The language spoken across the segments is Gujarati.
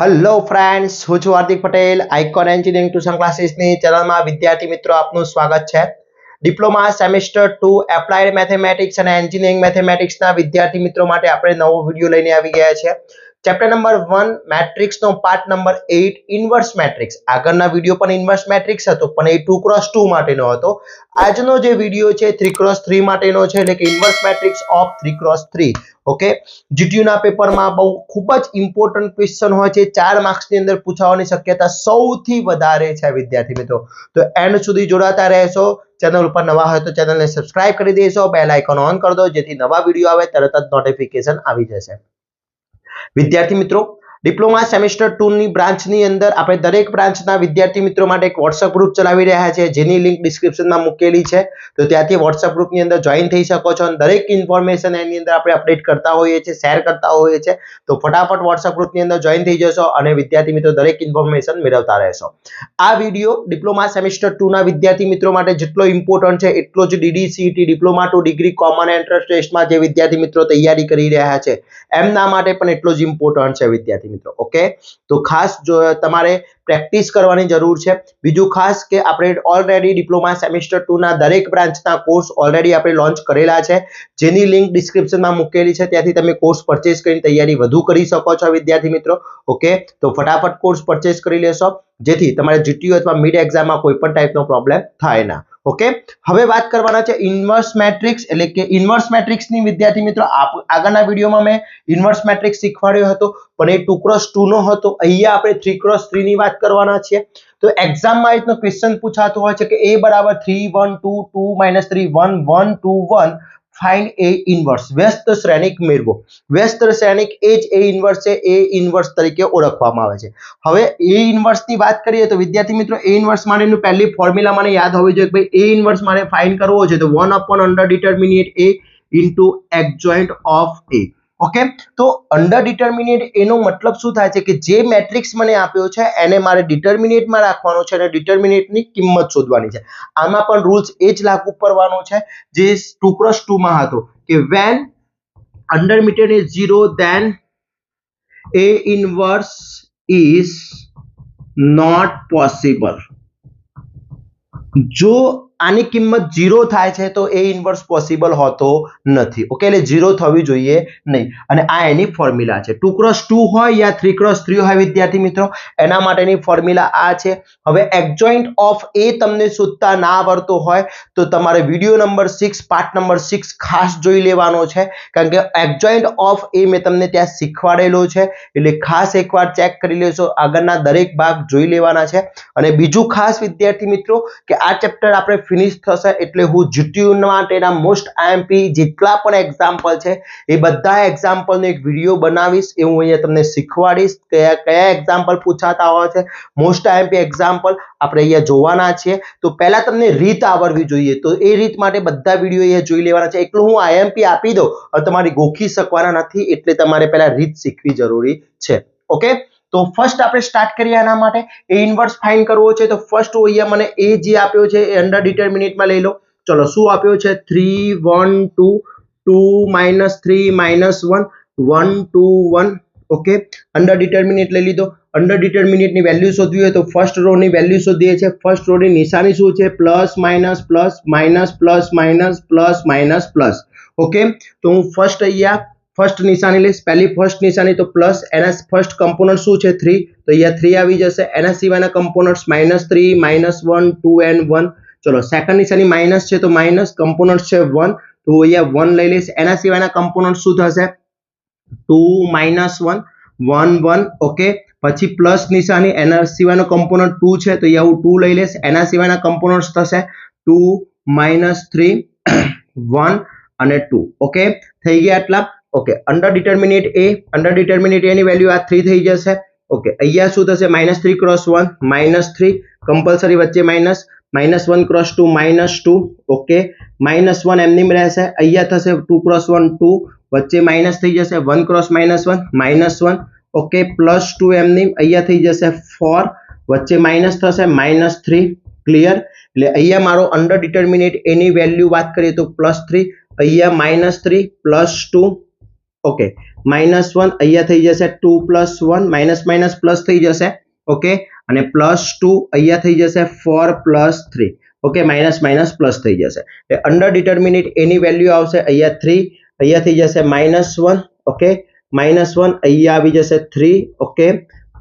હેલો ફ્રેન્ડ્સ, હું છું Hardik Patel. Icon engineering tuition ક્લાસીસની ચેનલમાં વિદ્યાર્થી મિત્રો આપનું સ્વાગત છે. ડિપ્લોમા સેમેસ્ટર 2 એપ્લાઇડ મેથેમેટિક્સ અને એન્જિનિયરિંગ મેથેમેટિક્સના વિદ્યાર્થી મિત્રો માટે આપણે નવો વિડીયો લઈને આવી ગયા છે. ચેપ્ટર નંબર 1 મેટ્રિક્સનો પાર્ટ નંબર 8 ઇન્વર્સ મેટ્રિક્સ. આગળના વિડીયો પણ ઇન્વર્સ મેટ્રિક્સ હતો, પણ એ 2x2 માટેનો હતો. આજનો જે વિડીયો છે 3x3 માટેનો છે, એટલે કે inverse matrix of 3x3. Okay, GTU ના પેપરમાં બહુ ખૂબ જ ઇમ્પોર્ટન્ટ ક્વેશ્ચન હોય છે. 4 માર્ક્સની અંદર પૂછાવાની શક્યતા સૌથી વધારે છે વિદ્યાર્થી મિત્રો. તો એન્ડ સુધી જોડાતા રહેશો. ચેનલ ઉપર નવા હોય તો ચેનલને સબસ્ક્રાઇબ કરી દેશો, બેલ આઇકોન ઓન કરી દો, જેથી નવા વિડીયો આવે તરત જ નોટિફિકેશન આવી જશે. વિદ્યાર્થી મિત્રો, ડિપ્લોમા સેમેસ્ટર 2 ની બ્રાન્ચની અંદર આપણે દરેક બ્રાન્ચના વિદ્યાર્થી મિત્રો માટે એક WhatsApp ગ્રુપ ચલાવી રહ્યા છે, જેની લિંક ડિસ્ક્રિપ્શનમાં મૂકેલી છે. તો ત્યાંથી WhatsApp ગ્રુપની અંદર જોઈન થઈ શકો છો અને દરેક ઇન્ફોર્મેશન એની અંદર આપણે અપડેટ કરતા હોઈએ છીએ, શેર કરતા હોઈએ છીએ. તો ફટાફટ WhatsApp ગ્રુપની અંદર જોઈન થઈ જશો અને વિદ્યાર્થી મિત્રો દરેક ઇન્ફોર્મેશન મેળવતા રહેશો. આ વિડીયો ડિપ્લોમા સેમેસ્ટર 2 ના વિદ્યાર્થી મિત્રો માટે જેટલો ઇમ્પોર્ટન્ટ છે એટલો જ DDCET diploma two degree common entrance ટેસ્ટમાં જે વિદ્યાર્થી મિત્રો તૈયારી કરી રહ્યા છે એમના માટે પણ એટલો જ ઇમ્પોર્ટન્ટ છે વિદ્યાર્થી મિત્રો. ઓકે, તો ખાસ જો તમારે પ્રેક્ટિસ કરવાની જરૂર છે. બીજું ખાસ કે આપણે ઓલરેડી ડિપ્લોમા સેમેસ્ટર 2 ના દરેક બ્રાન્ચના કોર્સ ઓલરેડી આપણે લોન્ચ કરેલા છે, જેની લિંક ડિસ્ક્રિપ્શનમાં મૂકેલી છે. ત્યાંથી તમે કોર્સ પરચેસ કરીને તૈયારી વધુ કરી શકો છો વિદ્યાર્થી મિત્રો. ઓકે, તો ફટાફટ કોર્સ પરચેસ કરી લેશો, જેથી તમારે જીટીયુ અથવા મિડ એક્ઝામમાં કોઈ પણ ટાઈપનો પ્રોબ્લેમ થાય ના. ઓકે, હવે વાત કરવાના છે ઇન્વર્સ મેટ્રિક્સ, એટલે કે ઇન્વર્સ મેટ્રિક્સની વિદ્યાર્થી મિત્રો આગળના વિડીયોમાં મેં ઇન્વર્સ મેટ્રિક્સ શીખવાડ્યો હતો, પણ એ 2x2 નો હતો. અહીંયા આપણે 3x3 ની વાત કરવાના છીએ. તો એક્ઝામમાં એટલો ક્વેશ્ચન પૂછાતો હોય છે કે a બરાબર 3 1 2 2 3 1 1 2 1 ફાઇન્ડ એ ઇન્વર્સ. વ્યસ્ત શ્રેણિક મેળવો. વ્યસ્ત શ્રેણિક એ જ એ ઇન્વર્સ છે, એ ઇન્વર્સ તરીકે ઓળખવામાં આવે છે. હવે એ ઇન્વર્સ ની વાત કરીએ તો વિદ્યાર્થી મિત્રો એ ઇન્વર્સ માટેનું પહેલી ફોર્મ્યુલા મને યાદ હોવી જોઈએ કે ભાઈ એ ઇન્વર્સ મારે ફાઇન્ડ કરવો છે તો 1 upon under determinant a into adjoint of a. Okay, તો અંડર ડિટર્મિનેટ એનો મતલબ શું થાય છે કે જે મેટ્રિક્સ મને આપ્યો છે એને મારે ડિટર્મિનેટમાં રાખવાનો છે અને ડિટર્મિનેટની કિંમત શોધવાની છે. આમાં પણ રૂલ્સ એ જ લાગુ કરવાનો છે જે 2x2 માં હતો કે when under meter is 0 then a inverse is not possible. જો આની કિંમત 0 થાય છે તો એ ઇન્વર્સ પોસિબલ હોતો નથી. ઓકે, એટલે 0 થવી જોઈએ નહીં. અને આ એની ફોર્મ્યુલા છે. 2x2 હોય યા 3x3 હોય વિદ્યાર્થી મિત્રો, એના માટેની ફોર્મ્યુલા આ છે. હવે એડજોઇન્ટ ઓફ એ તમને શોધતા ના આવડતો હોય તો તમારે વિડીયો નંબર 6 પાર્ટ નંબર 6 ખાસ જોઈ લેવાનો છે, કારણ કે એડજોઇન્ટ ઓફ એ મેં તમને ત્યાં શીખવાડેલો છે, એટલે ખાસ એકવાર ચેક કરી લેશો. આગળના દરેક ભાગ જોઈ લેવાના છે. અને બીજું ખાસ વિદ્યાર્થી મિત્રો કે આ ચેપ્ટર આપણે ફિનિશ થશે એટલે હું જીટીયુ માટેના મોસ્ટ આઈએમપી જેટલા પણ એક્ઝામ્પલ છે એ બધા એક્ઝામ્પલનો એક વિડીયો બનાવીશ. એ હું અહીંયા તમને શીખવાડીશ કયા કયા એક્ઝામ્પલ પૂછાતા હોય છે. મોસ્ટ આઈએમપી એક્ઝામ્પલ આપણે અહીંયા જોવાના છે. તો પહેલા તમને રીત આવડવી જોઈએ, તો એ રીત માટે બધા વિડીયો અહીંયા જોઈ લેવાના છે. એટલું હું આઈએમપી આપી દઉં અને તમારી ગોખી શકવાના નથી, એટલે તમારે પહેલા રીત શીખવી જરૂરી છે. ઓકે, તો ફર્સ્ટ આપણે સ્ટાર્ટ કરીએ. આના માટે એ ઇન્વર્સ ફાઇન્ડ કરવો છે તો ફર્સ્ટ અહીંયા મને એ જે આપ્યો છે એ અંડર ડિટર્મિનેટમાં લઈ લો. ચલો, શું આપ્યો છે? 3 1 2 2 3 1 1 2 1. ઓકે, અંડર ડિટર્મિનેટ લઈ લીધો. અંડર ડિટર્મિનેટની વેલ્યુ શોધવી હોય તો ફર્સ્ટ રો ની વેલ્યુ શોધીએ છીએ. ફર્સ્ટ રો ની નિશાની શું છે? Plus minus plus minus plus minus plus minus plus. Okay, તો હું ફર્સ્ટ અહીંયા ફર્સ્ટ નિશાની લઈશ. પહેલી ફર્સ્ટ નિશાની તો પ્લસ, એના ફર્સ્ટ કમ્પોનન્ટ શું છે? 3, તો અહીંયા 3 આવી જશે. એના સિવાયના કમ્પોનન્ટ્સ -3 -1 2 and 1. ચલો, સેકન્ડ નિશાની માઇનસ છે તો માઇનસ, કમ્પોનન્ટ છે 1, તો અહીંયા 1 લઈ લઈશ. એના સિવાયના કમ્પોનન્ટ શું થશે? 2 -1 1 1. ઓકે, પછી પ્લસ નિશાની, એના સિવાયનો કમ્પોનન્ટ 2 છે તો અહીંયા હું 2 લઈ લઈશ. એના સિવાયના કમ્પોનન્ટ્સ થશે 2 -3 1 અને 2. ઓકે, થઈ ગયા આટલા. ઓકે, અંડર ડિટર્મિનેટ એ, અંડર ડિટર્મિનેટ એ ની વેલ્યુ આ 3 થઈ જશે. ઓકે, અહીંયા શું થશે? -3 × 1 -3, કમ્પલસરી વચ્ચે માઇનસ, -1 × 2 -2. ઓકે, -1 એમનેમ રહેશે. અહીંયા થશે 2 × 1 2, વચ્ચે માઇનસ થઈ જશે. 1 × -1 -1. ઓકે, +2 એમનેમ. અહીંયા થઈ જશે 4, વચ્ચે માઇનસ થશે -3. ક્લિયર? એટલે અહીંયા મારો અંડર ડિટર્મિનેટ એની વેલ્યુ વાત કરીએ તો +3, અહીંયા -3 +2 ओके -1 અહીંયા થઈ જશે 2 + 1 માઇનસ માઇનસ પ્લસ થઈ જશે ઓકે અને +2 અહીંયા થઈ જશે 4 + 3 ઓકે માઇનસ માઇનસ પ્લસ થઈ જશે એટલે અંડર ડિટર્મિનેટ એની વેલ્યુ આવશે અહીંયા 3 અહીંયા થઈ જશે -1 ઓકે -1 અહીંયા આવી જશે 3 ઓકે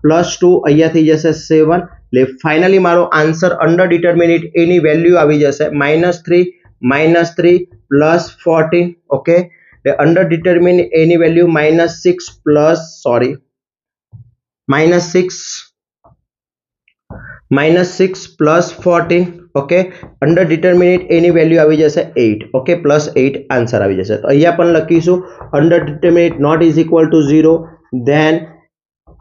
+2 અહીંયા થઈ જશે 7 એટલે ફાઇનલી મારો આન્સર અંડર ડિટર્મિનેટ એની વેલ્યુ આવી જશે -3 +14 ઓકે એટલે અંડર ડિટર્મિનેટ એની value -6 plus sorry -6 +14 okay under determinant એની વેલ્યુ આવી જશે 8 ઓકે +8 આન્સર આવી જશે તો અહીંયા પણ લખીશું under determinant not is equal to 0 then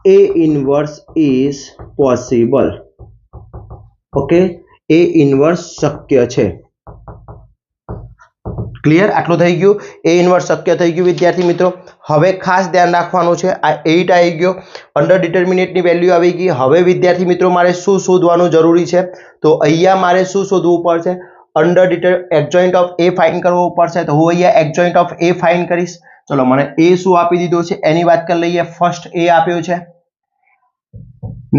A inverse is possible okay A inverse શક્ય છે ક્લિયર આટલું થઈ ગયું A inverse શક્ય થઈ ગયું વિદ્યાર્થી મિત્રો હવે ખાસ ધ્યાન રાખવાનું છે આ 8 આવી ગયો અંડર ડિટર્મિનેટ ની વેલ્યુ આવી ગઈ હવે વિદ્યાર્થી મિત્રો મારે શું શોધવાનું જરૂરી છે તો અહીંયા મારે શું શોધવું પડશે under adjoint of A find કરવો પડશે તો હું અહીંયા એડજોઇન્ટ ઓફ A ફાઇન્ડ કરીશ ચલો મને A શું આપી દીધો છે એની વાત કરી લઈએ ફર્સ્ટ A આપ્યો છે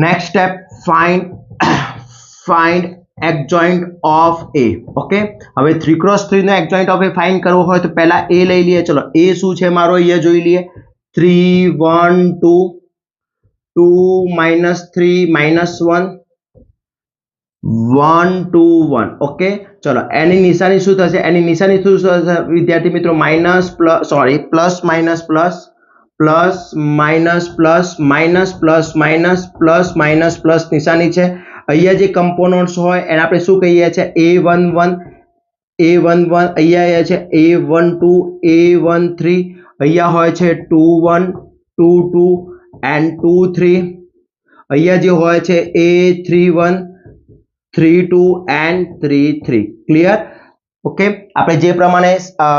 next step find adjoint of A okay હવે 3x3 નો એડજોઇન્ટ ઓફ A ફાઇન્ડ કરવો હોય તો પહેલા A લઈ લઈએ ચલો A શું છે મારો અહીંયા જોઈ લઈએ 3 1 2 2 -3 -1 1 2 1 ઓકે ચલો એની નિશાની શું થશે એની નિશાની શું થશે વિદ્યાર્થી મિત્રો plus minus plus plus minus plus minus plus minus plus minus plus નિશાની છે અહીંયા જે કમ્પોનન્ટ્સ હોય એને આપણે શું કહીએ છીએ A11 અહીંયા છે A12 A13 અહીંયા હોય છે 21 22 and 23 અહીંયા જે હોય છે A31 32 and 33 ક્લિયર ઓકે આપણે જે પ્રમાણે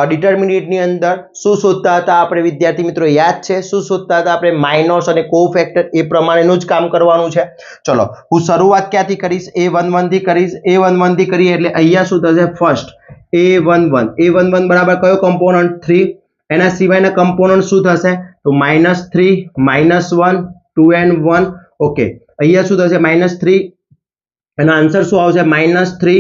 ડિટર્મિનેટ ની અંદર શું શોધતા હતા આપણે વિદ્યાર્થી મિત્રો યાદ છે શું શોધતા હતા આપણે માઇનસ અને કોફેક્ટર એ પ્રમાણેનું જ કામ કરવાનું છે ચલો હું શરૂઆત ક્યાંથી કરીશ A11 થી કરીશ A11 થી કરીએ એટલે અહીંયા શું થશે ફર્સ્ટ A11 બરાબર કયો કમ્પોનન્ટ 3 એના સિવાયના કમ્પોનન્ટ શું થશે તો -3 -1 2 and 1 ઓકે અહીંયા શું થશે -3 એનો આન્સર શું આવશે -3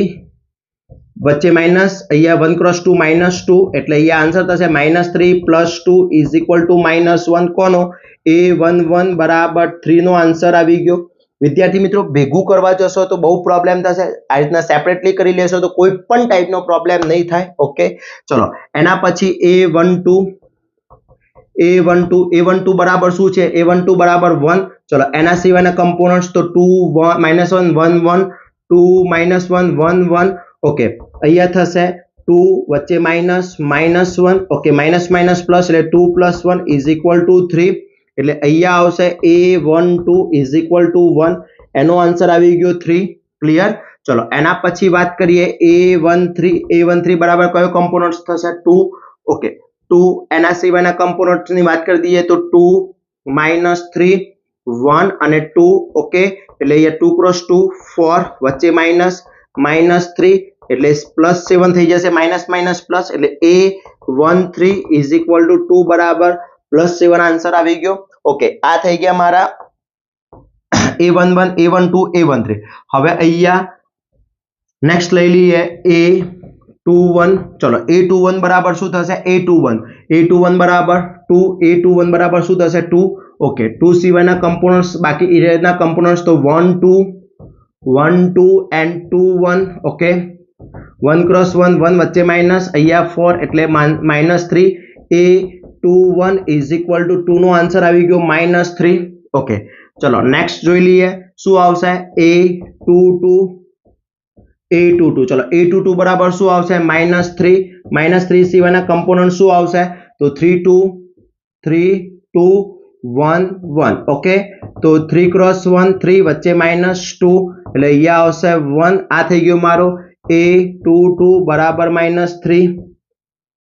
વચ્ચે માઇનસ અહીંયા 1 × 2 -2 એટલે અહીંયા આન્સર થશે -3 + 2 = -1 કોનો A11 બરાબર 3 નો આન્સર આવી ગયો વિદ્યાર્થી મિત્રો ભેગું કરવા જશો તો બહુ પ્રોબ્લેમ થશે આ રીતના સેપરેટલી કરી લેશો તો કોઈ પણ ટાઈપનો પ્રોબ્લેમ નહીં થાય ઓકે ચલો એના પછી A12 બરાબર શું છે A12 બરાબર 1 ચલો એના સિવાયના કમ્પોનન્ટ્સ તો 2 1 -1 1 1 2 -1 1 1 ઓકે અહીંયા થશે 2 વચ્ચે -1 ઓકે માઇનસ પ્લસ એટલે 2 + 1 = 3 એટલે અહીંયા આવશે A12 = 1 એનો આન્સર આવી ગયો 3 ક્લિયર ચલો એના પછી વાત કરીએ A13 બરાબર કયો કમ્પોનન્ટ્સ થશે 2 ઓકે 2 એના સિવાયના કમ્પોનન્ટ્સ ની વાત કરી દઈએ તો 2 -3 1 અને 2 ઓકે એટલે અહીંયા 2 × 2 4 વચ્ચે -3 એટલે +7 થઈ જશે માઇનસ પ્લસ એટલે A13 = 2 બરાબર +7 આન્સર આવી ગયો ઓકે આ થઈ ગયા મારા A11 A12 A13 હવે અહીંયા નેક્સ્ટ લઈ લઈએ A21 ચલો A21 બરાબર શું થશે A21 બરાબર 2 A21 બરાબર શું થશે 2 ઓકે 2 સિવાયના કમ્પોનન્ટ્સ બાકી ઇરેના કમ્પોનન્ટ્સ તો 1 2 and 2 1 ઓકે 1 × 1 1 વચ્ચે માઇનસ અહીંયા 4 એટલે -3 A21 = 2 નો આન્સર આવી ગયો -3 ઓકે ચલો નેક્સ્ટ જોઈ લઈએ શું આવશે A22 ચલો A22 બરાબર શું આવશે -3 સિવાયના કમ્પોનન્ટ શું આવશે તો 3 2 1 1 ઓકે તો 3 × 1 3 વચ્ચે -2 એટલે અહીંયા આવશે 1 આ થઈ ગયો મારો A22 બરાબર -3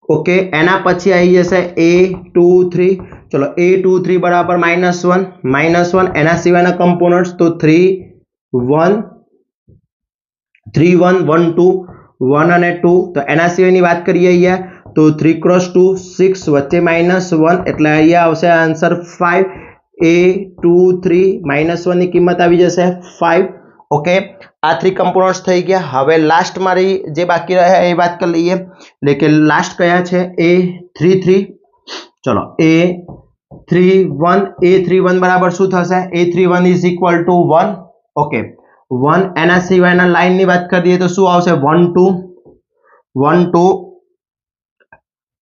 ઓકે એના પછી આવી જશે A23 ચલો A23 બરાબર -1 એના સિવાયના કમ્પોનન્ટ્સ તો 3 1 1 2 1 અને 2 તો એના સિવાયની વાત કરીએ અહીંયા તો 3 × 2 6 વચ્ચે -1 એટલે અહીંયા આવશે આન્સર 5 a 2 3 -1 ની કિંમત આવી જશે 5 ઓકે આ 3 કમ્પોનન્ટ્સ થઈ ગયા હવે લાસ્ટ મારી જે બાકી રહ્યા એ વાત કરી લઈએ એટલે કે લાસ્ટ કયા છે a33 ચલો a31 બરાબર શું થશે a31 = 1 ઓકે 1 એના સિવાયના લાઈનની વાત કરી દઈએ તો શું આવશે 1 2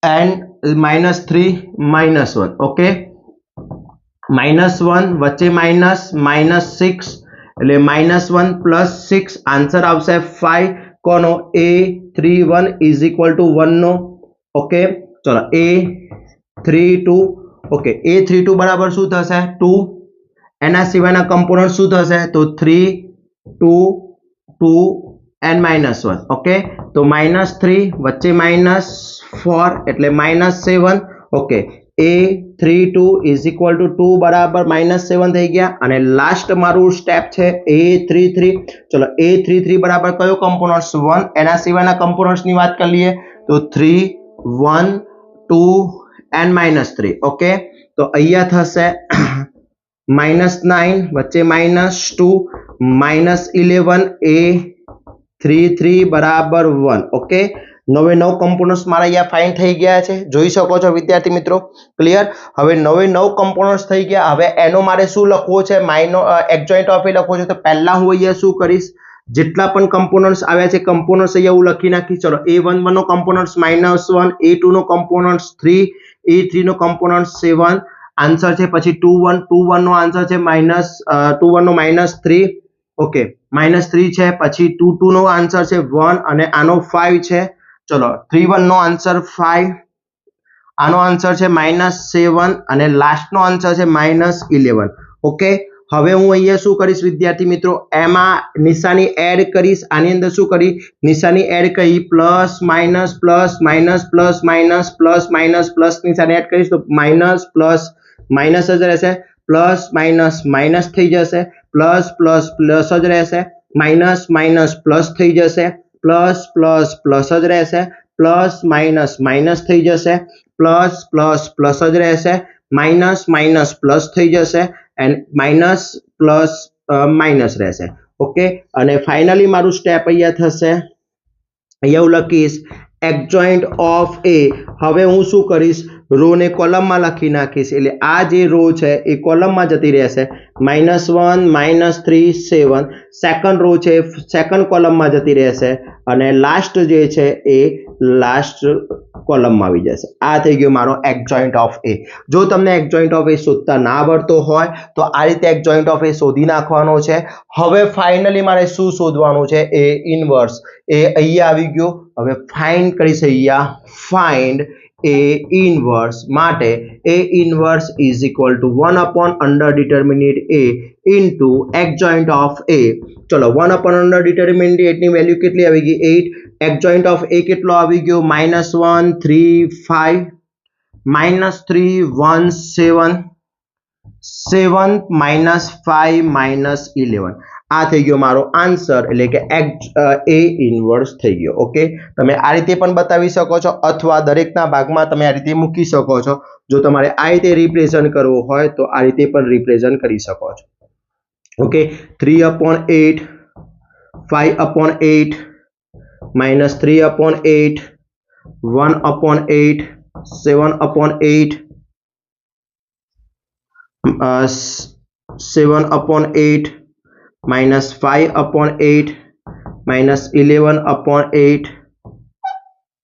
and -3 -1 ઓકે -1 વચ્ચે -6 એટલે -1 + 6 આન્સર આવશે 5 કોનો a31 = 1 નો ઓકે ચલો a32 ઓકે a32 બરાબર શું થશે 2 એના સિવાયના કમ્પોનન્ટ શું થશે તો 3 2 2 and -1 ઓકે તો -3 વચ્ચે -4 એટલે -7 ઓકે a32 = 2 બરાબર -7 થઈ ગયા અને લાસ્ટ મારું સ્ટેપ છે a33 ચલો a33 બરાબર કયો કમ્પોનન્ટ્સ 1 એના સિવાયના કમ્પોનન્ટ્સ ની વાત કરી લઈએ તો 3 1 2 and -3 ઓકે તો અહીંયા થશે -9 વચ્ચે -2 -11 a33 બરાબર 1 ઓકે 9 કમ્પોનન્ટ્સ મારા અહીંયા ફાઇન્ડ થઈ ગયા છે જોઈ શકો છો વિદ્યાર્થી મિત્રો ક્લિયર હવે 9 કમ્પોનન્ટ્સ થઈ ગયા હવે એનો મારે શું લખવો છે એડજોઇન્ટ ઓફ એ લખવો છે તો પહેલા હું અહીંયા શું કરીશ જેટલા પણ કમ્પોનન્ટ્સ આવ્યા છે કમ્પોનન્ટ્સ અહીંયા હું લખી નાખીશ ચલો a11 નો કમ્પોનન્ટ્સ -1 a2 નો કમ્પોનન્ટ્સ 3 a3 નો કમ્પોનન્ટ્સ 7 આન્સર છે પછી 21 નો આન્સર છે -21 નો -3 ઓકે -3 છે પછી 22 નો આન્સર છે 1 અને આનો 5 છે ચલો 31 નો આન્સર 5 આનો આન્સર છે -7 અને લાસ્ટ નો આન્સર છે -11 ઓકે હવે હું અહીંયા શું કરીશ વિદ્યાર્થી મિત્રો એમાં નિશાની એડ કરીશ આની અંદર શું કરી નિશાની એડ કરી plus minus plus minus plus minus plus minus plus નિશાની એડ કરીશ તો માઇનસ પ્લસ માઇનસ જ રહેશે પ્લસ માઇનસ માઇનસ થઈ જશે પ્લસ પ્લસ પ્લસ જ રહેશે માઇનસ માઇનસ પ્લસ થઈ જશે પ્લસ પ્લસ પ્લસ જ રહેશે પ્લસ માઇનસ માઇનસ થઈ જશે પ્લસ પ્લસ પ્લસ જ રહેશે માઇનસ માઇનસ પ્લસ થઈ જશે એન્ડ માઇનસ પ્લસ માઇનસ રહેશે ઓકે અને ફાઇનલી મારું સ્ટેપ અહીંયા થશે અહીંયા હું લખીશ એડજોઇન્ટ ઓફ a હવે હું શું કરીશ રો ને કોલમમાં લખી નાખીશ એટલે આ જે રો છે એ કોલમમાં જતી રહેશે -1 -3 7 સેકન્ડ રો છે સેકન્ડ કોલમમાં જતી રહેશે અને લાસ્ટ જે છે એ લાસ્ટ કોલમમાં આવી જશે આ થઈ ગયો મારો એડજોઇન્ટ ઓફ a જો તમને એડજોઇન્ટ ઓફ a શોધતા ના આવડતો હોય તો આ રીતે એડજોઇન્ટ ઓફ a શોધી નાખવાનો છે હવે ફાઇનલી મારે શું શોધવાનું છે એ ઇનવર્સ એ અહીંયા આવી ગયો હવે ફાઇન્ડ કરીશ અહીંયા ફાઇન્ડ a inverse માટે a inverse = 1/(under)determinant a into adjoint of a ચલો 1/(under)determinant 8 ની વેલ્યુ કેટલી આવી ગઈ 8 adjoint of a કેટલો આવી ગયો -1 3 5 -3 1 7 7 -5 -11 આ થઈ ગયો મારો આન્સર એટલે કે a ઇન્વર્સ થઈ ગયો ઓકે તમે આ રીતે પણ બતાવી શકો છો અથવા દરેકના ભાગમાં તમે આ રીતે મૂકી શકો છો જો તમારે આ રીતે રિપ્રેઝન્ટ કરવો હોય તો આ રીતે પણ રિપ્રેઝન્ટ કરી શકો છો ઓકે 3/8 5/8 -3/8 1/8 7/8 7/8 -5/8 -11/8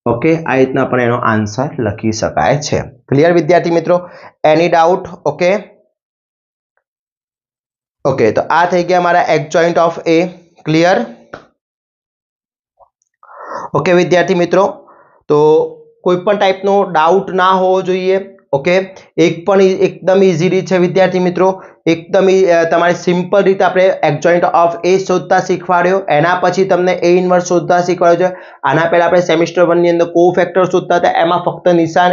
ઓકે આ રીતના પણ એનો આન્સર લખી શકાય છે ક્લિયર વિદ્યાર્થી મિત્રો એની ડાઉટ ઓકે ઓકે તો આ થઈ ગયા મારા adjoint of a clear okay વિદ્યાર્થી મિત્રો તો કોઈ પણ ટાઈપનો ડાઉટ ના હોવો જોઈએ ઓકે એક પણ એકદમ ઈઝી રીત છે વિદ્યાર્થી મિત્રો એકદમ તમારે સિમ્પલ રીતે આપણે એડજોઇન્ટ ઓફ a શોધતા શીખવાડ્યો એના પછી તમને a ઇન્વર્સ શોધતા શીખવાડ્યો છે આના પહેલા આપણે સેમિસ્ટર 1 ની અંદર કોફેક્ટર શોધતા હતા એમાં ફક્ત નિશાન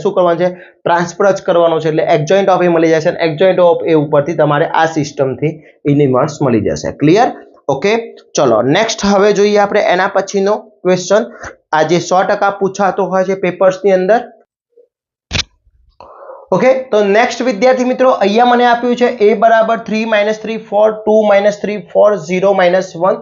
શું કરવાનું છે ટ્રાન્સફર જ કરવાનો છે એટલે એડજોઇન્ટ ઓફ a મળી જશે અને એડજોઇન્ટ ઓફ a ઉપરથી તમારે આ સિસ્ટમથી ઇન્વર્સ મળી જશે ક્લિયર ઓકે ચલો નેક્સ્ટ હવે જોઈએ આપણે એના પછીનો ક્વેશ્ચન આ જે 100% પૂછાતો હોય છે પેપર્સની અંદર. ઓકે, તો નેક્સ્ટ વિદ્યાર્થી મિત્રો અહીંયા મને આપ્યું છે a બરાબર 3 - 3 4 2 - 3 4 0 - 1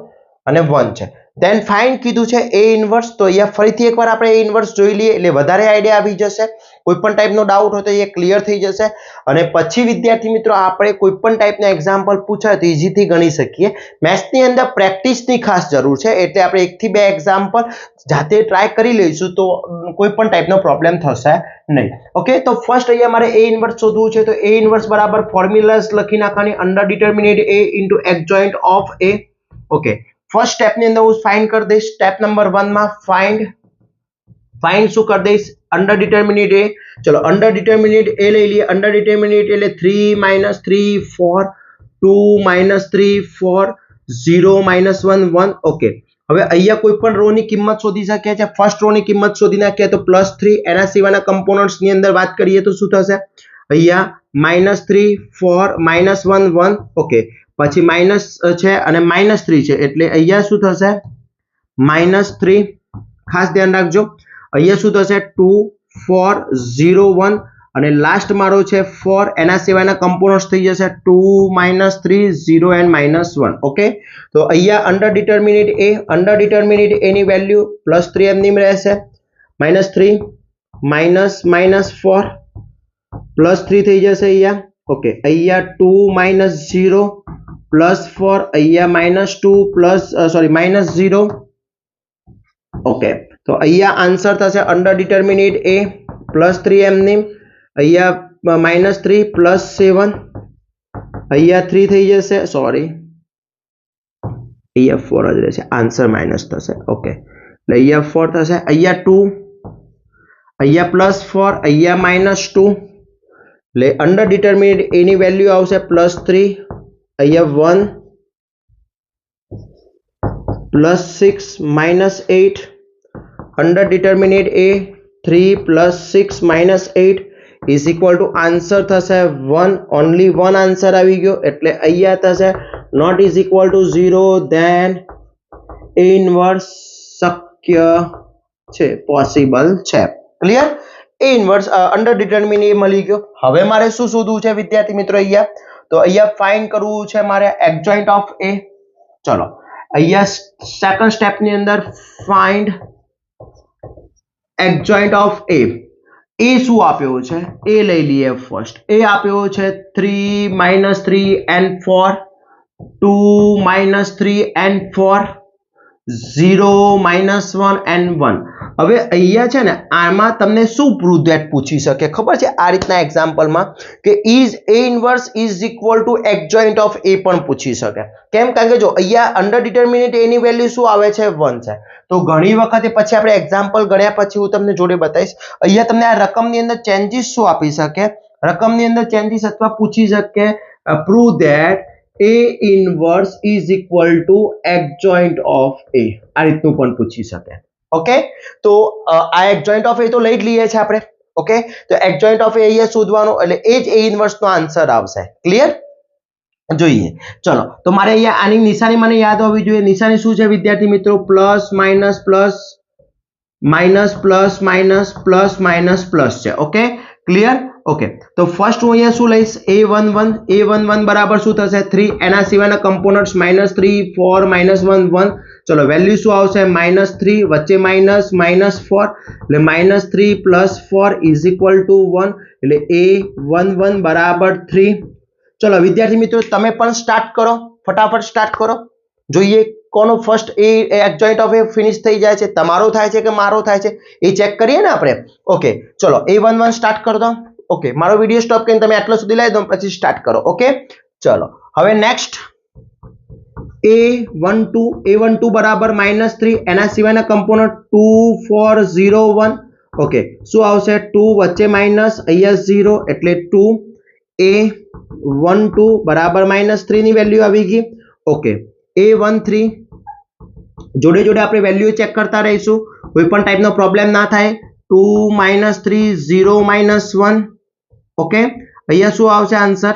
અને 1 છે. ધેન ફાઇન્ડ કીધું છે a ઇન્વર્સ. તો અહીંયા ફરીથી એકવાર આપણે a ઇન્વર્સ જોઈ લઈએ એટલે વધારે આઈડિયા આવી જશે. કોઈ પણ ટાઈપનો ડાઉટ હોય તો એ ક્લિયર થઈ જશે અને પછી વિદ્યાર્થી મિત્રો આપણે કોઈ પણ ટાઈપના એક્ઝામ્પલ પૂછાય તો ઇઝીથી ગણી શકીએ. મેથ્સની અંદર પ્રેક્ટિસની ખાસ જરૂર છે એટલે આપણે 1 થી 2 એક્ઝામ્પલ જાતે ટ્રાય કરી લઈશું તો કોઈ પણ ટાઈપનો પ્રોબ્લેમ થશે નહીં. ઓકે, તો ફર્સ્ટ અહીંયા મારે a ઇન્વર્સ શોધવું છે તો a ઇન્વર્સ બરાબર ફોર્મ્યુલાસ લખી નાખવાની under determinant a into adjoint of a. Okay, first સ્ટેપની અંદર હું ફાઇન્ડ કરી દઈશ. સ્ટેપ નંબર 1 માં ફાઇન્ડ શું કરી દઈશ? Under determinant a. ચલો અંડર ડિટર્મિનેટ a લઈ લઈએ. અંડર ડિટર્મિનેટ એટલે 3 - 3 4 2 - 3 4 0 - 1 1. ઓકે, હવે અહીંયા કોઈ પણ રો ની કિંમત શોધી શકીએ છીએ. ફર્સ્ટ રો ની કિંમત શોધી નાખીએ તો +3. એના સિવાયના કમ્પોનન્ટ્સ ની અંદર વાત કરીએ તો શું થશે? અહીંયા -3 4 -1 1. ઓકે, પછી માઇનસ છે અને -3 છે એટલે અહીંયા શું થશે? -3. ખાસ ધ્યાન રાખજો. અહીંયા શું થશે? 2 4 0 1 અને લાસ્ટ મારો છે 4. એના સિવાયના કમ્પોનન્ટ્સ થઈ જશે 2 - 3 0 and -1. ઓકે, તો અહીંયા અંડર ડિટર્મિનેટ a ની વેલ્યુ +3 એમની રહેશે. -3 -4 +3 થઈ જશે અહીંયા. ઓકે, અહીંયા 2 - 0 +4 અહીંયા -2 ઓકે, તો અહીંયા આન્સર થશે અંડર ડિટર્મિનેટ a +3 એમની. અહીંયા -3 +7 અહીંયા 3 થઈ જશે. સોરી, અહીંયા 4 જ રહેશે. આન્સર માઇનસ થશે. ઓકે, એટલે અહીંયા 4 થશે. અહીંયા 2 અહીંયા +4 અહીંયા -2 એટલે અંડર ડિટર્મિનેટ a ની વેલ્યુ આવશે +3. અહીંયા 1 +6 -8 under determinant a 3 +6 -8 is equal to answer થશે 1. ઓનલી 1 આન્સર આવી ગયો એટલે અહીંયા થશે not is equal to 0. Then a inverse શક્ય છે, પોસિબલ છે. Clear? a inverse under determinate મળી ગયો. હવે મારે શું શોધવું છે વિદ્યાર્થી મિત્રો? અહીંયા તો અહીંયા ફાઇન્ડ કરવું છે મારે એડજોઇન્ટ ઓફ a. ચલો અહીંયા સેકન્ડ સ્ટેપની અંદર find adjoint of a. a શું આપ્યો છે? a લઈ લઈએ. ફર્સ્ટ a આપ્યો છે 3 - 3 and 4 2 - 3 and 4 0 - 1 and 1. હવે અહીંયા છે ને આમાં તમને શું પ્રૂવ ધેટ પૂછી શકે ખબર છે? આ રીતના એક્ઝામ્પલમાં કે is a inverse is equal two adjoint of a પણ પૂછી શકે. કેમ? કારણ કે જો અહીંયા અંડર ડિટર્મિનેટ a ની વેલ્યુ શું આવે છે? 1 છે. તો ઘણી વખતે પછી આપણે એક્ઝામ્પલ ગણ્યા પછી હું તમને જોડે બતાવીશ. અહીંયા તમને આ રકમની અંદર ચેન્જીસ શું આપી શકે? રકમની અંદર ચેન્જીસ અથવા પૂછી શકે prove that a inverse is equal two adjoint of a. આ રીતનું પણ પૂછી શકે. ઓકે, તો આ એડજોઇન્ટ ઓફ a તો લઈ જ લઈએ છીએ આપણે. ઓકે, તો એડજોઇન્ટ ઓફ a અહીંયા શોધવાનો એટલે એ જ a ઇન્વર્સ નો આન્સર આવશે. ક્લિયર? જોઈએ. ચલો, તો મારે અહીંયા આની નિશાની મને યાદ હોવી જોઈએ. નિશાની શું છે વિદ્યાર્થી મિત્રો? Plus minus plus minus plus minus plus minus plus છે. Okay, clear? ઓકે, તો ફર્સ્ટ હું અહીંયા શું લઈશ? a11 બરાબર શું થશે? 3. એના સિવાયના કમ્પોનન્ટ્સ -3 4 -1 1. ચલો વેલ્યુ શું આવશે? -3 વચ્ચે માઇનસ -4 એટલે -3 + 4 ઇઝ ઇક્વલ ટુ 1 એટલે a11 બરાબર 3. ચલો વિદ્યાર્થી મિત્રો તમે પણ સ્ટાર્ટ કરો, ફટાફટ સ્ટાર્ટ કરો. જોઈએ કોનો first A adjoint of A finish થઈ જાય છે, તમારો થાય છે કે મારો થાય છે એ ચેક કરીએ ને આપણે. ઓકે, ચલો a11 સ્ટાર્ટ કરો દો. ઓકે, મારો વિડિયો સ્ટોપ કરીને તમે આટલો સુધી લઈ દો પછી સ્ટાર્ટ કરો. ઓકે, ચલો હવે નેક્સ્ટ a12 બરાબર -3. એના સિવાયના કમ્પોનન્ટ 2 4 0 1. ઓકે, શું આવશે? 2 વચ્ચે માઇનસ અહીંયા 0 એટલે 2. a12 બરાબર -3 ની વેલ્યુ આવી ગઈ. ઓકે, a13 જોડે જોડે આપણે વેલ્યુ ચેક કરતા રહીશું, કોઈ પણ ટાઈપનો પ્રોબ્લેમ ના થાય. 2 - 3 0 - 1. ઓકે, અહીંયા શું આવશે આન્સર?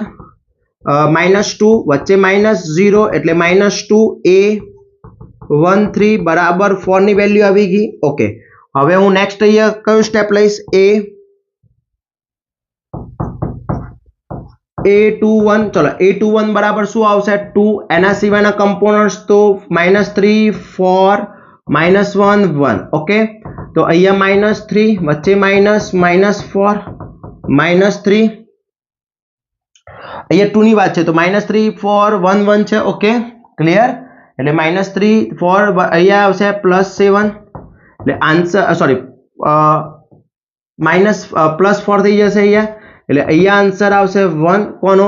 -2 વચ્ચે -0 એટલે -2. a13 બરાબર 4 ની વેલ્યુ આવી ગઈ. ઓકે, હવે હું નેક્સ્ટ અહીંયા કયું સ્ટેપ લઈશ a21 ચલો a21 બરાબર શું આવશે 2 એના સિવાયના કમ્પોનન્ટ્સ તો -3 4 -1 1 ઓકે તો અહીંયા -3 વચ્ચે -4 -3 અહીંયા 2 ની વાત છે તો -3 4 1 1 છે ઓકે ક્લિયર એટલે -3 4 અહીંયા આવશે +7 એટલે આન્સર સોરી +4 થઈ જશે અહીંયા એટલે અહીંયા આન્સર આવશે 1 કોનો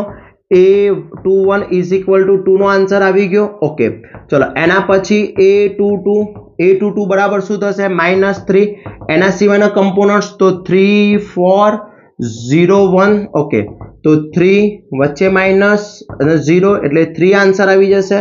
a21 = 2 નો આન્સર આવી ગયો ઓકે ચલો એના પછી a22 બરાબર શું થશે -3 એના સિવાયના કમ્પોનન્ટ્સ તો 3 4 0 1 ઓકે તો 3 વચ્ચે માઇનસ અને 0 એટલે 3 આન્સર આવી જશે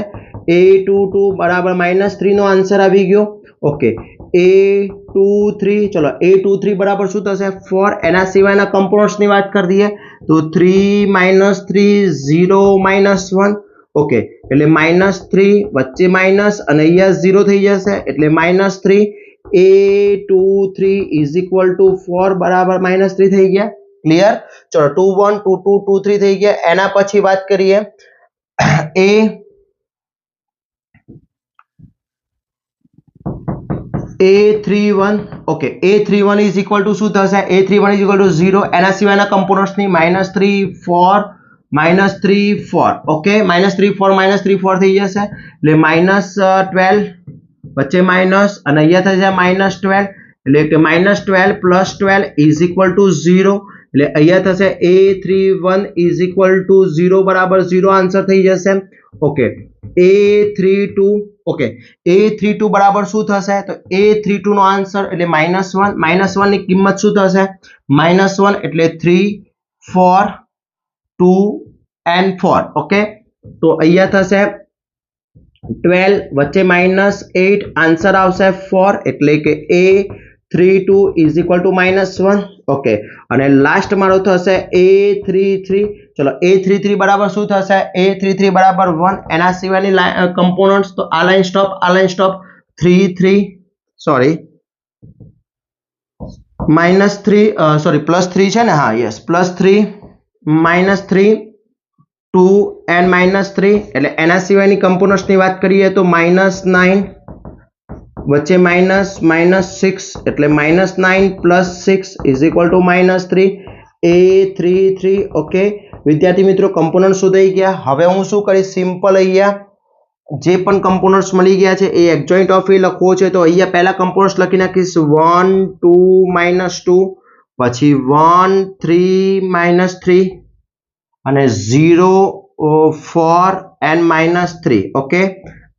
a22 બરાબર -3 નો આન્સર આવી ગયો ઓકે a23 ચલો a23 બરાબર શું થશે 4 એના સિવાયના કમ્પોનન્ટ્સ ની વાત કરી દઈએ તો 3 -3 0 -1 ઓકે એટલે -3 વચ્ચે માઇનસ અને અહીંયા 0 થઈ જશે એટલે -3 a23 = 4 બરાબર -3 થઈ ગયા ક્લિયર ચલો 21 22 23 થઈ ગયા એના પછી વાત કરીએ a31 ઓકે a31 = શું થશે a31 = 0 એના સિવાયના કમ્પોનન્ટ્સ ની -3 4 -3 4 ઓકે -3 4 -3 4 થઈ જશે એટલે -12 વચ્ચે માઇનસ અને અહીંયા થશે -12 એટલે કે -12 + 12 = 0 એટલે અહીંયા થશે a31 = 0 બરાબર 0 આન્સર થઈ જશે ઓકે a32 ઓકે a32 બરાબર શું થશે તો a32 નો આન્સર એટલે -1 ની કિંમત શું થશે -1 એટલે 3 4 2 and 4 ઓકે તો અહીંયા થશે 12 વચ્ચે -8 આન્સર આવશે 4 એટલે કે a32 = -1 ઓકે અને લાસ્ટ મારો થશે a33 ચલો a33 બરાબર શું થશે a33 બરાબર 1 એના સિવાયની કમ્પોનન્ટ્સ તો આ લાઈન સ્ટોપ 3 સોરી -3 સોરી +3 છે ને હા યસ +3 -3 2 and -3 એટલે એના સિવાયની કમ્પોનન્ટ્સ ની વાત કરીએ તો -9 વચ્ચે -6 એટલે -9 + 6 = -3 a33 ઓકે વિદ્યાર્થી મિત્રો કમ્પોનન્ટ શોધાઈ ગયા હવે હું શું કરીશ સિમ્પલ અહીંયા જે પણ કમ્પોનન્ટ્સ મળી ગયા છે એ એડજોઇન્ટ ઓફ એ લખવો છે તો અહીંયા પહેલા કમ્પોનન્ટ્સ લખી નાખીશ 1 2 -2 પછી 1 3 -3 અને 0 4 and -3 ઓકે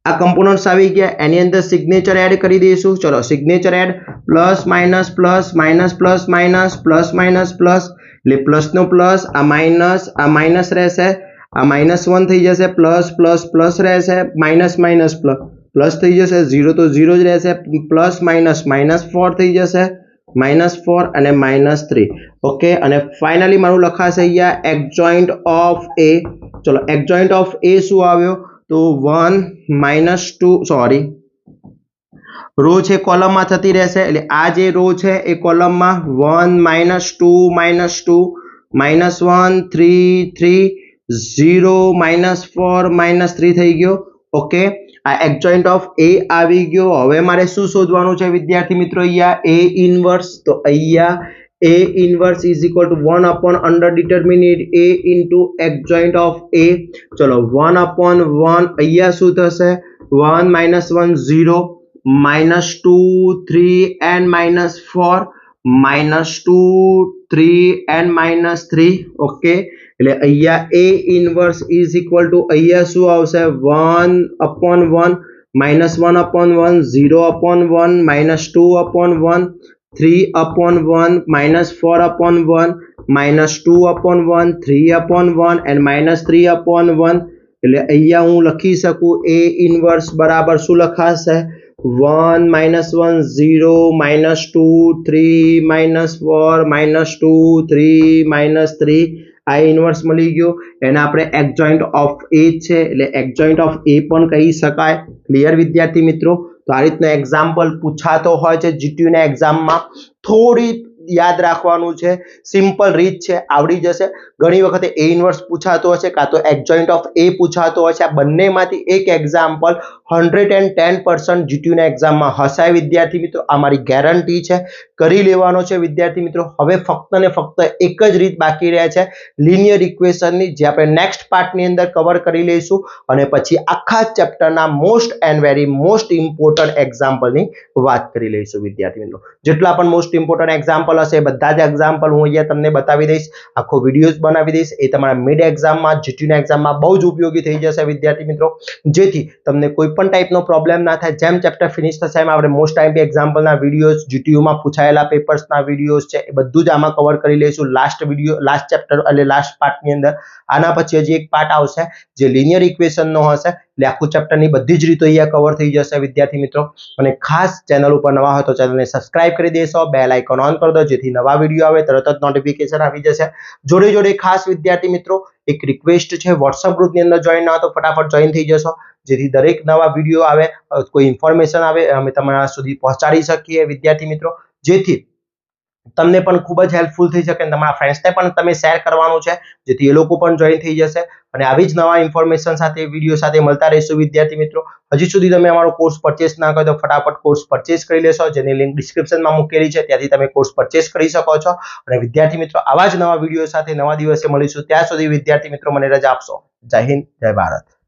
આ કમ્પોનન્ટ્સ આવી ગયા એની અંદર સિગ્નેચર એડ કરી દઈશું ચલો signature add plus minus plus minus plus minus plus minus plus એટલે પ્લસ નો પ્લસ આ માઇનસ રહેશે આ -1 થઈ જશે પ્લસ પ્લસ પ્લસ રહેશે માઇનસ માઇનસ પ્લસ થઈ જશે 0 તો 0 જ રહેશે પ્લસ માઇનસ -4 થઈ જશે -4 અને -3 ઓકે અને ફાઇનલી મારું લખાશે અહીંયા એડજોઇન્ટ ઓફ એ ચલો એડજોઇન્ટ ઓફ એ શું આવ્યો તો 1 -2 સોરી રો છે કોલમમાં થતી રહેશે એટલે આ જે રો છે એ કોલમમાં 1 -2 -2 -1 3 3 0 -4 -3 થઈ ગયો ઓકે આ એડજોઇન્ટ ઓફ એ આવી ગયો હવે મારે શું શોધવાનું છે વિદ્યાર્થી મિત્રો અહીંયા a ઇન્વર્સ તો અહીંયા a inverse is equal to 1 upon under determinate a into adjoint of a ચલો 1 upon 1 અહીંયા શું થશે 1 -1 0 -2 3 and -4 -2 3 and -3 ઓકે એટલે અહીંયા a inverse is equal to અહીંયા શું આવશે 1 upon 1 -1 upon 1 0 upon 1 -2 upon 1 3 upon 1 -4 upon 1 -2 upon 1 3 upon 1 and -3 upon 1 એટલે અહીંયા હું લખી શકું a ઇન્વર્સ બરાબર શું લખાશે 1 -1 0 -2 3 -4 -2 3 -3 આ ઇન્વર્સ મળી ગયો એને આપણે એડજોઇન્ટ ઓફ એ છે એટલે એડજોઇન્ટ ઓફ એ પણ કહી શકાય ક્લિયર વિદ્યાર્થી મિત્રો તો આ રીતના એક્ઝામ્પલ પૂછાતો હોય છે જીટીયુ ના એક્ઝામમાં. થોડી યાદ રાખવાનું છે, સિમ્પલ રીત છે, આવડી જશે. ઘણી વખતે એ ઇન્વર્સ પૂછાતો હશે કાં તો એડજોઇન્ટ ઓફ એ પૂછાતો હશે. આ બંનેમાંથી એક એક્ઝામ્પલ 110% જીટીયુના એક્ઝામમાં હશે વિદ્યાર્થી મિત્રો. આ મારી ગેરંટી છે. કરી લેવાનો છે વિદ્યાર્થી મિત્રો. હવે ફક્ત ને ફક્ત એક જ રીત બાકી રહે છે લિનિયર ઇક્વેશનની, જે આપણે નેક્સ્ટ પાર્ટની અંદર કવર કરી લઈશું અને પછી આખા ચેપ્ટરના most and very most important એક્ઝામ્પલની વાત કરી લઈશું વિદ્યાર્થી મિત્રો. જેટલા પણ મોસ્ટ ઇમ્પોર્ટન્ટ એક્ઝામ્પલ હશે બધા જ એક્ઝામ્પલ હું અહીંયા તમને બતાવી દઈશ, આખો વિડીયો બનાવી દઈશ. એ તમારા મિડ એક્ઝામમાં જીટીયુના એક્ઝામમાં બહુ જ ઉપયોગી થઈ જશે વિદ્યાર્થી મિત્રો, જેથી તમને કોઈ પણ ટાઈપનો પ્રોબ્લેમ ના થાય. જેમ ચેપ્ટર ફિનિશ થશે એમ આપણે મોસ્ટ ટાઈમ એક્ઝામ્પલના વિડીયોઝ, જીટીયુમાં પૂછાયેલા પેપર્સના વિડીયોઝ છે એ બધું જ આમાં કવર કરી લઈશું લાસ્ટ વિડીયો, લાસ્ટ ચેપ્ટર એટલે લાસ્ટ પાર્ટની અંદર. આના પછી હજી એક પાર્ટ આવશે જે લિનિયર ઇક્વેશનનો હશે, એટલે આખું ચેપ્ટરની બધી જ રીતો અહીંયા કવર થઈ જશે વિદ્યાર્થી મિત્રો. અને ખાસ ચેનલ ઉપર નવા હોય તો ચેનલને સબસ્ક્રાઇબ કરી દેશો, બેલ આઇકોન ઓન કરી દો જેથી નવા વિડીયો આવે તરત જ નોટિફિકેશન આવી જશે. જોડે જોડે ખાસ વિદ્યાર્થી મિત્રો એક રિક્વેસ્ટ છે, વોટ્સઅપ ગ્રુપની અંદર જોઈન ના તો ફટાફટ જોઈન થઈ જશો, જેથી દરેક નવા વિડીયો આવે, કોઈ ઇન્ફોર્મેશન આવે અમે તમારા સુધી પહોંચાડી શકીએ વિદ્યાર્થી મિત્રો, જેથી તમને પણ ખૂબ જ હેલ્પફુલ થઈ શકે અને તમારા ફ્રેન્ડ્સને પણ તમે શેર કરવાનું છે જેથી એ લોકો પણ જોઈન થઈ જશે. અને આવી જ નવા ઇન્ફોર્મેશન સાથે વિડીયો સાથે મળતા રહીશું વિદ્યાર્થી મિત્રો. હજી સુધી તમે અમારો કોર્સ પરચેસ ના કર્યો તો ફટાફટ કોર્સ પરચેસ કરી લેશો, જેની લિંક ડિસ્ક્રિપ્શનમાં મૂકેલી છે, ત્યાંથી તમે કોર્સ પરચેસ કરી શકો છો. અને વિદ્યાર્થી મિત્રો આવા જ નવા વિડીયો સાથે નવા દિવસે મળીશું. ત્યાં સુધી વિદ્યાર્થી મિત્રો મને રજા આપશો. જય હિન્દ, જય ભારત.